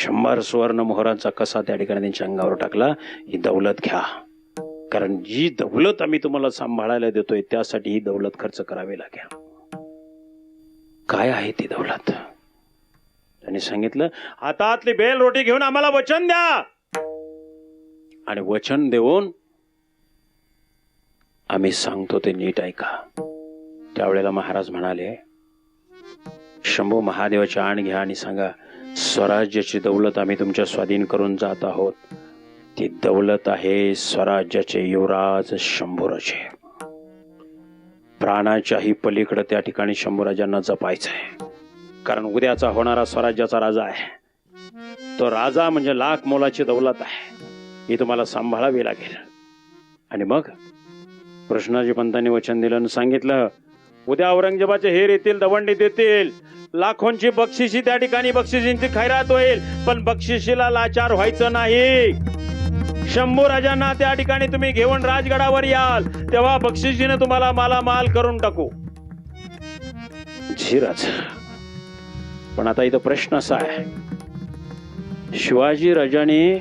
100 सुवर्ण मोहरांचा कसा त्या ठिकाणी त्यांच्या अंगावर टाकला. ही दौलत घ्या, कारण जी दौलत आम्ही तुम्हाला सांभाळायला देतोय त्यासाठी ही दौलत खर्च करावी लागेल. काय आहे ती दौलत? त्यांनी सांगितलं, हातातली बेल रोटी घेऊन आम्हाला वचन द्या. आणि वचन देऊन आम्ही सांगतो ते नीट ऐका. त्यावेळेला महाराज म्हणाले, शंभू महादेवाची आण घ्या आणि सांगा, स्वराज्याची दौलत आम्ही तुमच्या स्वाधीन करून जात आहोत. ती दौलत आहे स्वराज्याचे युवराज शंभूराजे. प्राणाच्याही पलीकडे त्या ठिकाणी शंभूराजांना जपायचं आहे, कारण उद्याचा होणारा स्वराज्याचा राजा आहे. तो राजा म्हणजे लाख मोलाची दौलत आहे, ही तुम्हाला सांभाळावी लागेल. आणि मग कृष्णाजी पंतांनी वचन दिलं आणि सांगितलं, उद्या औरंगजेबाचे हेर येतील, दवंडी देतील, लाखोंची बक्षिसी त्या ठिकाणी बक्षिसींची खैरात होईल, पण बक्षिसीला लाचार व्हायचं नाही. शंभू राजांना त्या ठिकाणी तुम्ही घेऊन राजगडावर याल तेव्हा बक्षिसीने तुम्हाला मालामाल करून टाकू. झिरच. पण आता इथं प्रश्न असा आहे, शिवाजी राजाने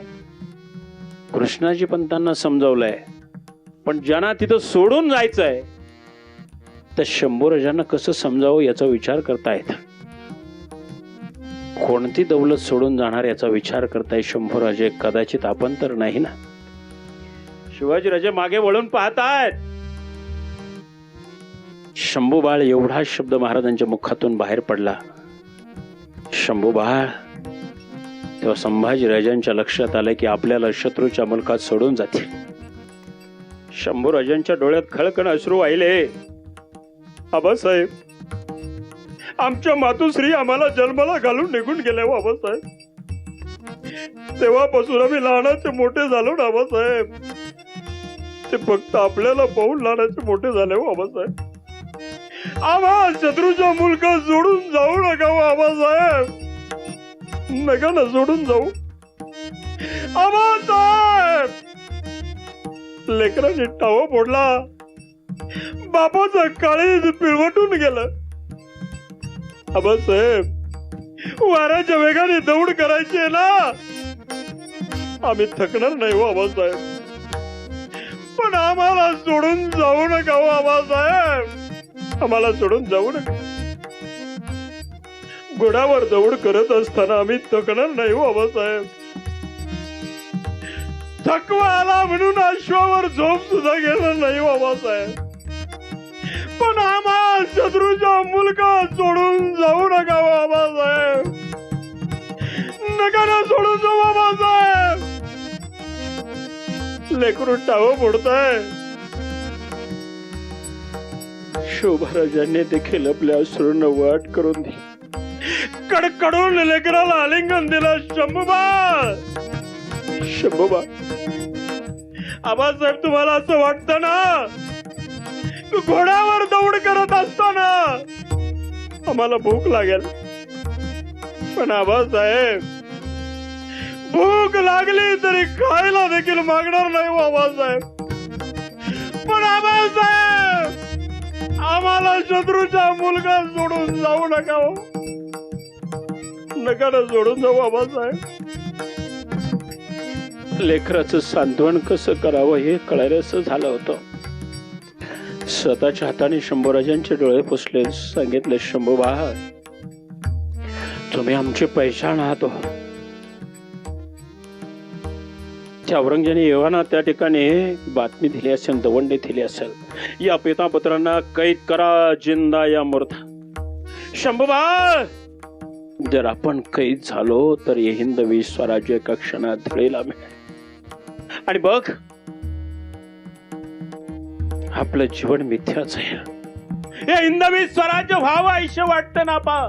कृष्णाजी पंतांना समजावलंय, पण ज्यांना तिथं सोडून जायचंय तर शंभू राजांना कसं समजावं याचा विचार करतायत. कोणती दौलत सोडून जाणार याचा विचार करताय शंभू राजे. कदाचित आपण तर नाही ना. शिवाजी राजे मागे वळून पाहतायत. शंभू बाळ एवढा शब्द महाराजांच्या मुखातून बाहेर पडला, शंभू बाळ. तेव्हा संभाजी राजांच्या लक्षात आलं की आपल्याला शत्रूच्या मुलकात सोडून जातील. शंभू राजांच्या डोळ्यात खळखळ अश्रू वाहिले. आबासाहेब, आमच्या मातोश्री आम्हाला जन्माला घालून निघून गेल्या आबासाहेब. तेव्हापासून आम्ही लहानाचे मोठे झालो ना आबासाहेब. ते फक्त आपल्याला पाहून लहानाचे मोठे झाले हो आबासाहेब. आम्हा शत्रूच्या मुलगा सोडून जाऊ नका हो आबासाहेब. नका ना सोडून जाऊ आबासाहेब. लेकराने टावा फोडला, बापाचं काळीज पिळवटून गेलं. आबासाहेब, वाऱ्याच्या वेगाने दौड करायची आहे ना. आम्ही थकणार नाही हो आबासाहेब, पण आम्हाला सोडून जाऊ नका हो आबासाहेब. आम्हाला सोडून जाऊ नका. घोड्यावर दौड करत असताना आम्ही थकणार नाही हो आबासाहेब. थकवा आला म्हणून अश्वावर झोप सुद्धा घेणार नाही हो आबासाहेब, पण आम्हा शत्रूच्या मुलगा सोडून जाऊ नका हो आबासाहेब. नका ना सोडून जाऊ आबासाहेब. लेकरू टाव फोडताय. शोभाराजांनी देखील आपल्या अश्रूंना वाट करून दिली. कडकडून लेकराला आलिंगन दिलं. शंभूबा, शंभूबा. आबासाहेब, तुम्हाला असं वाटतं ना, घोड्यावर दौड करत असताना आम्हाला भूक लागेल, पण आबासाहेब, भूक लागली तरी खायला देखील मागणार नाही हो आबासाहेब. पण आबासाहेब, आम्हाला शत्रूचा मुलगा सोडून जाऊ नका हो. नका ना सोडून जाऊ आबासाहेब. लेकराचं सांत्वन कसं करावं हे कळायचं झालं होतं. स्वतःच्या हाताने शंभूराजांचे डोळे पुसले. सांगितले, शंभूबा, तुम्ही आमचे पैशाण आहात. त्या औरंगजेबाने येवाना त्या ठिकाणी बातमी दिली असेल, दवंडी दिली असेल, या पितापुत्रांना कैद करा, जिंदा या मुर्दा. शंभूबा, जर आपण कैद झालो तर हे हिंदवी स्वराज्य एका क्षणात धुळीला मिळेल. आणि बघ, आपलं जीवन मिथ्याच आहे. हे हिंदवी स्वराज्य व्हावं आयुष्य वाटतं ना पा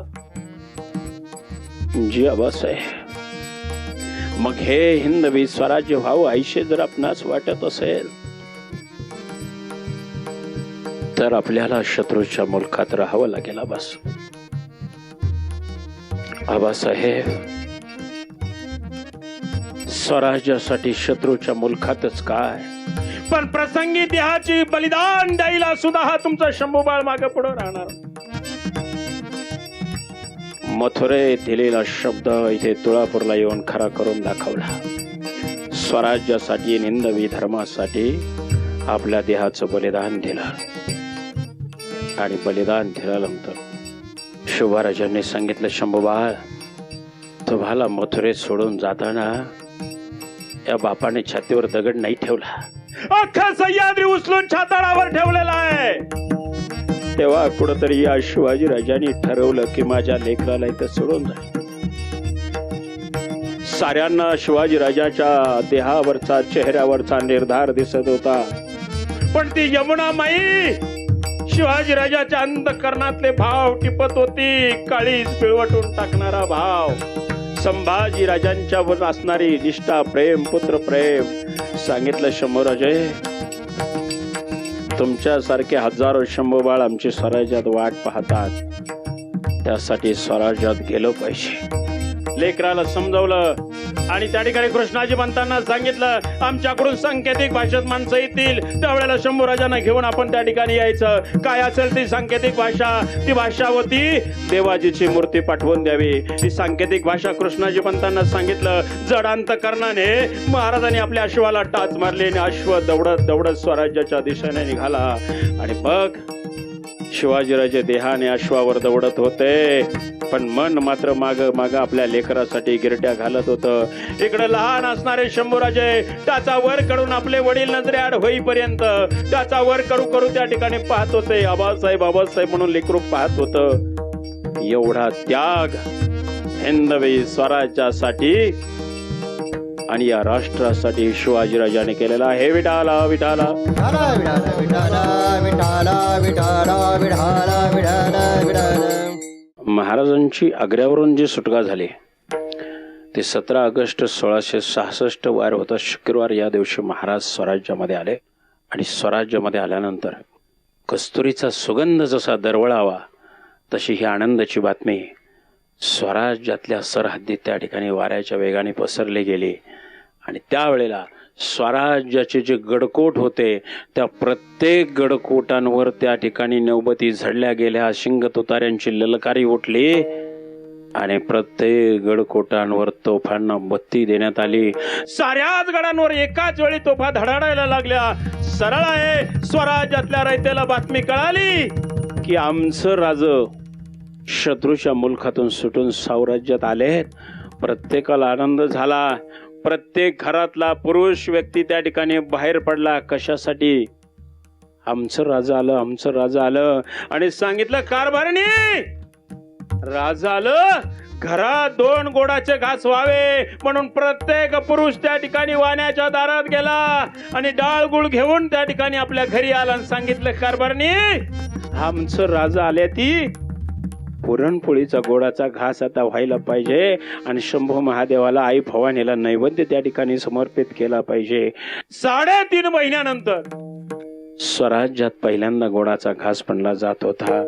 जी आबासाहेब. मग हे हिंदवी स्वराज्य व्हावं आयुष्य जर आपणास वाटत असेल तर आपल्याला शत्रूच्या मुलखात राहावं लागेल. आबासाहेब, स्वराज्यासाठी शत्रूच्या मुलखातच काय, पण प्रसंगी देहाची बलिदान द्यायला सुद्धा हा तुमचा शंभूबाळ मागे पुढे राहणार. मथुरेत दिलेला शब्द इथे तुळापूरला येऊन खरा करून दाखवला. स्वराज्यासाठी, हिंदवी धर्मासाठी आपल्या देहाचं बलिदान दिलं. आणि बलिदान दिल्यानंतर शुभाराजांनी सांगितलं, शंभूबाळ, तुम्हाला मथुरेत सोडून जाताना या बापाने छातीवर दगड नाही ठेवला, अख्खा सह्याद्री उचलून छाताडावर ठेवलेला आहे. तेव्हा कुठंतरी या शिवाजी राजांनी ठरवलं की माझ्या लेकराला इथं सोडून जाईल. साऱ्यांना शिवाजी राजाच्या देहावरचा, चेहऱ्यावरचा निर्धार दिसत होता, पण ती यमुना माई शिवाजी राजाच्या अंतःकरणातले भाव टिपत होती. काळीज पिळवटून टाकणारा भाव, संभाजी राजांच्यावर असणारी निष्ठा, प्रेम, पुत्र प्रेम. सांगितलं, शंभूराजे, तुमच्यासारखे हजारो शंभूबाळ आमची स्वराज्यात वाट पाहतात, त्यासाठी स्वराज्यात गेलो पाहिजे. लेकराला समजावलं आणि त्या ठिकाणी कृष्णाजी पंतांना सांगितलं, आमच्याकडून सांकेतिक भाषेत माणसं येतील, त्यावेळेला शंभूराजांना घेऊन आपण त्या ठिकाणी यायचं. काय असेल ती सांकेतिक भाषा, ती भाषा होती देवाजीची मूर्ती पाठवून द्यावी. ती सांकेतिक भाषा कृष्णाजी पंतांना सांगितलं. जड अंतःकरणाने महाराजांनी आपल्या अश्वाला टाच मारली आणि अश्व दौडत दौडत स्वराज्याच्या दिशेने निघाला. आणि बघ, शिवाजीराजे देहाने अश्वावर दौडत होते, पण मन मात्र माग माग आपल्या लेकरासाठी गिरट्या घालत होतं. इकडे लहान असणारे शंभूराजे त्याचा वर करून आपले वडील नजरेआड होईपर्यंत त्याचा वर करू करू त्या ठिकाणी पाहत होते. आबासाहेब आबासाहेब म्हणून लेकरू पाहत होतं. एवढा त्याग हिंदवी स्वराज्यासाठी आणि या राष्ट्रासाठी शिवाजीराजाने केलेला आहे. विठाला विठाला महाराजांची आग्र्यावरून जी सुटका झाली ते 17 ऑगस्ट 1666 वार होता, शुक्रवार. या दिवशी महाराज स्वराज्यामध्ये आले. आणि स्वराज्यामध्ये आल्यानंतर कस्तुरीचा सुगंध जसा दरवळावा तशी ही आनंदाची बातमी स्वराज्यातल्या सरहद्दीत त्या ठिकाणी वाऱ्याच्या वेगाने पसरली गेली. आणि त्यावेळेला स्वराज्याचे जे गडकोट होते त्या प्रत्येक गडकोटांवर त्या ठिकाणी नौबती झडल्या गेल्या, शिंग तुतार्यांची ललकारी उठली आणि प्रत्येक गडकोटांवर तोफांना बत्ती देण्यात आली. साऱ्याच गडांवर एकाच वेळी तोफा धडाडायला लागल्या. सरळ आहे, स्वराज्यातल्या रयतेला बातमी कळाली की आमचं राज शत्रूच्या मुलखातून सुटून स्वराज्यात आले. प्रत्येकाला आनंद झाला. प्रत्येक घरातला पुरुष व्यक्ती त्या ठिकाणी बाहेर पडला. कशासाठी? आमचं राजा आलं, आमचं राजा आलं. आणि सांगितलं, कारभारणी, राजा आलं, घरात 2 गोडाचे घास व्हावे म्हणून प्रत्येक पुरुष त्या ठिकाणी वाण्याच्या दारात गेला आणि डाळ गुळ घेऊन त्या ठिकाणी आपल्या घरी आला. आणि सांगितलं, कारभारणी, आमचं राजा आले, ती पुरणपोळीचा गोडाचा घास आता व्हायला पाहिजे आणि शंभू महादेवाला, आई भवानीला नैवेद्य त्या ठिकाणी समर्पित केला पाहिजे. 3.5 महिन्यानंतर स्वराज्यात पहिल्यांदा गोडाचा घास बनला जात होता.